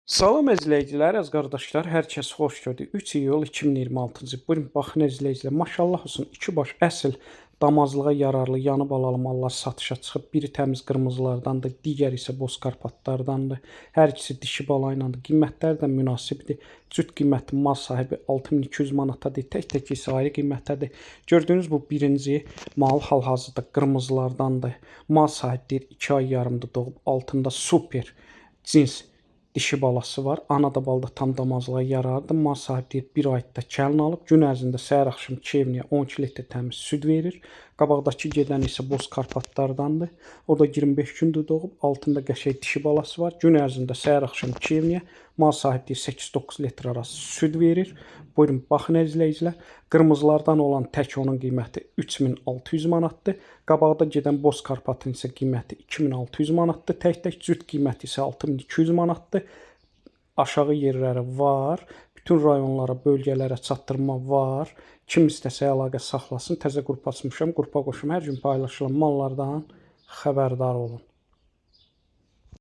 Salam əzizləyicilər, əziz qardaşlar, hər kəs xoş gördük. 3 iyul 2026-cı il. Buyurun, baxın əzizləyicilər, maşallah olsun, 2 baş əsl damazlığa yararlı yanı balalı mallar satışa çıxıb. Biri təmiz qırmızılardandır, digəri isə boz karpatlardandır. Hər ikisi dişi bala ilədir. Qiymətləri də münasibdir. Cüt qiyməti mal sahibi 6200 manatadır. Tək-tək isə ayrı qiymətdədir. Gördüyünüz bu birinci mal hal-hazırda qırmızılardandır. Mal sahibi deyir 2 ay yarımdır doğub, altında super cins dişi balası var. Ana da balda tam damazlığa yararlıdır. Mal sahibi deyir 1 ayda kəlin alıb. Gün ərzində səhər axşam 2 evniyə 12 litr təmiz süd verir. Qabaqdakı gedən isə boz karpatlardandır. O da 25 gündür doğub. Altında qəşəng dişi balası var. Gün ərzində səhər axşam 2 evniyə mal sahibi deyir 8-9 litr arası süd verir. Buyurun, baxın əzizləyicilər. Qırmızılardan olan tək onun qiyməti 3600 manatdır. Qabaqda gedən boz karpatın isə qiyməti 2600 manatdır. Tək-tək cüt qiyməti isə 6200 manatdır. Aşağı yerləri var. Bütün rayonlara, bölgələrə çatdırma var. Kim istəsə əlaqə saxlasın. Təzə qrup açmışam. Qrupa qoşum. Hər gün paylaşılan mallardan xəbərdar olun.